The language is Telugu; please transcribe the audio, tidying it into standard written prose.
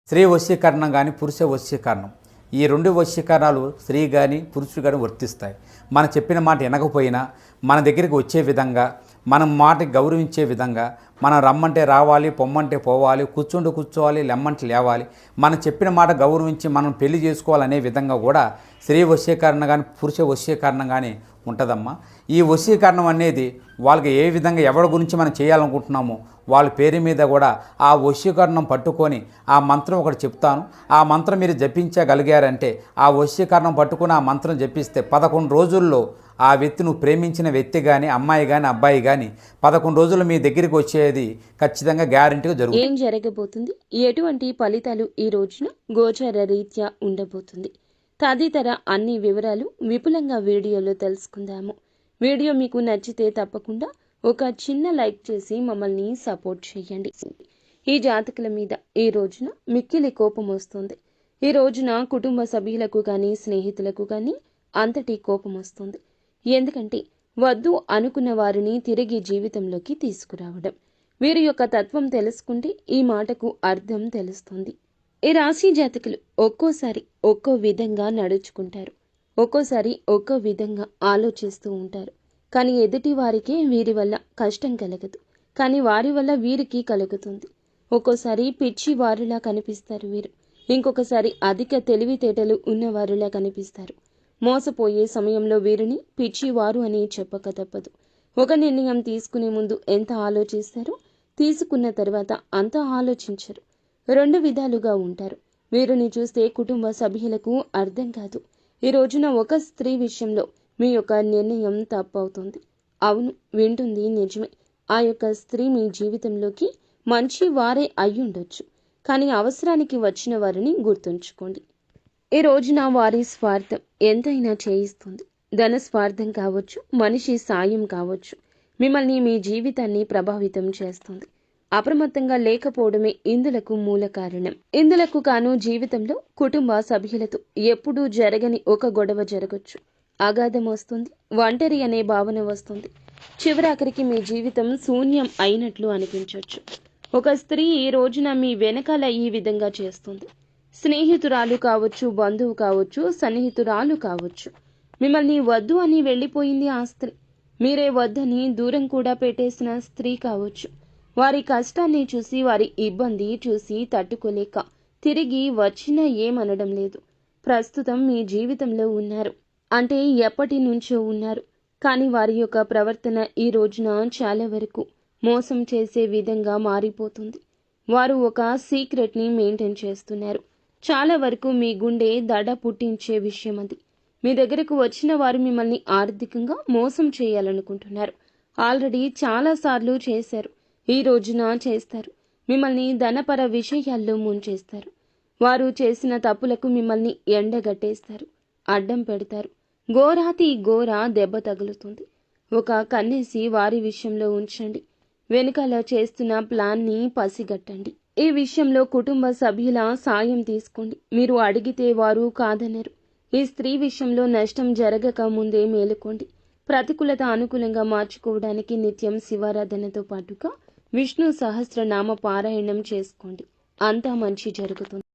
స్త్రీ వశీకరణం కానీ పురుష వశీకరణం, ఈ రెండు వశీకరణాలు స్త్రీ కానీ పురుషుడు కానీ వర్తిస్తాయి. మనం చెప్పిన మాట వినకపోయినా మన దగ్గరికి వచ్చే విధంగా, మనం మాటకి గౌరవించే విధంగా, మనం రమ్మంటే రావాలి, పొమ్మంటే పోవాలి, కూర్చుంటే కూర్చోవాలి, లెమ్మంటే లేవాలి, మనం చెప్పిన మాట గౌరవించి మనం పెళ్లి చేసుకోవాలనే విధంగా కూడా స్త్రీ వశీకరణ కానీ పురుష వశీకరణం కానీ ఉంటుందమ్మా. ఈ వశీకరణం అనేది వాళ్ళకి ఏ విధంగా ఎవరి గురించి మనం చేయాలనుకుంటున్నామో వాళ్ళ పేరు మీద కూడా ఆ వశీకరణం పట్టుకొని ఆ మంత్రం ఒకటి చెప్తాను. ఆ మంత్రం మీరు జపించగలిగారంటే, ఆ వశీకరణం పట్టుకొని ఆ మంత్రం జపిస్తే 11 రోజుల్లో ఆ వ్యక్తి, నువ్వు ప్రేమించిన వ్యక్తి కానీ, అమ్మాయి కానీ, అబ్బాయి కానీ 11 రోజులు మీ దగ్గరికి వచ్చేది ఖచ్చితంగా గ్యారెంటీగా జరుగుతుంది. ఏం జరగబోతుంది, ఎటువంటి ఫలితాలు ఈ రోజున గోచర రీత్యా ఉండబోతుంది, తదితర అన్ని వివరాలు విపులంగా వీడియోలో తెలుసుకుందాము. వీడియో మీకు నచ్చితే తప్పకుండా ఒక చిన్న లైక్ చేసి మమ్మల్ని సపోర్ట్ చేయండి. ఈ జాతకుల మీద ఈ రోజున మిక్కిలి కోపం వస్తుంది. ఈ రోజున కుటుంబ సభ్యులకు కానీ స్నేహితులకు కానీ అంతటి కోపం వస్తుంది. ఎందుకంటే వద్దు అనుకున్న వారిని తిరిగి జీవితంలోకి తీసుకురావడం. వీరి యొక్క తత్వం తెలుసుకుంటే ఈ మాటకు అర్థం తెలుస్తుంది. ఈ రాశి జాతకులు ఒక్కోసారి ఒక్కో విధంగా నడుచుకుంటారు, ఒక్కోసారి ఒక్కో విధంగా ఆలోచిస్తూ ఉంటారు. కానీ ఎదుటి వారికి వీరి వల్ల కష్టం కలగదు, కానీ వారి వల్ల వీరికి కలుగుతుంది. ఒక్కోసారి పిచ్చి వారిలా కనిపిస్తారు వీరు, ఇంకొకసారి అధిక తెలివితేటలు ఉన్నవారిలా కనిపిస్తారు. మోసపోయే సమయంలో వీరిని పిచ్చివారు అని చెప్పక తప్పదు. ఒక నిర్ణయం తీసుకునే ముందు ఎంత ఆలోచిస్తారో, తీసుకున్న తర్వాత అంత ఆలోచించరు. 2 విధాలుగా ఉంటారు. వీరిని చూస్తే కుటుంబ సభ్యులకు అర్థం కాదు. ఈ రోజున ఒక స్త్రీ విషయంలో మీ యొక్క నిర్ణయం తప్పవుతుంది. అవును, వింటుంది నిజమే. ఆ యొక్క స్త్రీ మీ జీవితంలోకి మంచి వారే అయ్యుండొచ్చు, కానీ అవసరానికి వచ్చిన వారిని గుర్తుంచుకోండి. ఈ రోజున వారి స్వార్థం ఎంతైనా చేయిస్తుంది. ధన స్వార్థం కావచ్చు, మనిషి సాయం కావచ్చు, మిమ్మల్ని మీ జీవితాన్ని ప్రభావితం చేస్తుంది. అప్రమత్తంగా లేకపోవడమే ఇందులకు మూల కారణం. ఇందులకు కాను జీవితంలో కుటుంబ సభ్యులతో ఎప్పుడూ జరగని ఒక గొడవ జరగచ్చు. అగాధం వస్తుంది, ఒంటరి అనే భావన వస్తుంది. చివరాఖరికి మీ జీవితం శూన్యం అయినట్లు అనిపించవచ్చు. ఒక స్త్రీ ఈ రోజున మీ వెనకాల ఈ విధంగా చేస్తుంది. స్నేహితురాలు కావచ్చు, బంధువు కావచ్చు, సన్నిహితురాలు కావచ్చు. మిమ్మల్ని వద్దు అని వెళ్ళిపోయింది ఆ స్త్రీ. మీరే వద్దని దూరం కూడా పెట్టేసిన స్త్రీ కావచ్చు. వారి కష్టాన్ని చూసి, వారి ఇబ్బంది చూసి తట్టుకోలేక తిరిగి వచ్చినా ఏమనడం లేదు. ప్రస్తుతం మీ జీవితంలో ఉన్నారు అంటే ఎప్పటి నుంచో ఉన్నారు, కానీ వారి యొక్క ప్రవర్తన ఈ రోజున చాలా వరకు మోసం చేసే విధంగా మారిపోతుంది. వారు ఒక సీక్రెట్ని మెయింటైన్ చేస్తున్నారు. చాలా వరకు మీ గుండె దడ పుట్టించే విషయం అది. మీ దగ్గరకు వచ్చిన వారు మిమ్మల్ని ఆర్థికంగా మోసం చేయాలనుకుంటున్నారు. ఆల్రెడీ చాలాసార్లు చేశారు, ఈ రోజున చేస్తారు. మిమ్మల్ని ధనపర విషయాల్లో ముంచేస్తారు. వారు చేసిన తప్పులకు మిమ్మల్ని ఎండగట్టేస్తారు, అడ్డం పెడతారు. ఘోరాతి ఘోర దెబ్బ తగులుతుంది. ఒక కన్నేసి వారి విషయంలో ఉంచండి. వెనుకాల చేస్తున్న ప్లాన్ని పసిగట్టండి. ఈ విషయంలో కుటుంబ సభ్యుల సాయం తీసుకోండి. మీరు అడిగితే వారు కాదనరు. ఈ స్త్రీ విషయంలో నష్టం జరగక ముందే మేలుకోండి. ప్రతికూలత అనుకూలంగా మార్చుకోవడానికి నిత్యం శివారాధనతో పాటుగా విష్ణు సహస్రనామ పారాయణం చేసుకోండి. అంతా మంచి జరుగుతుంది.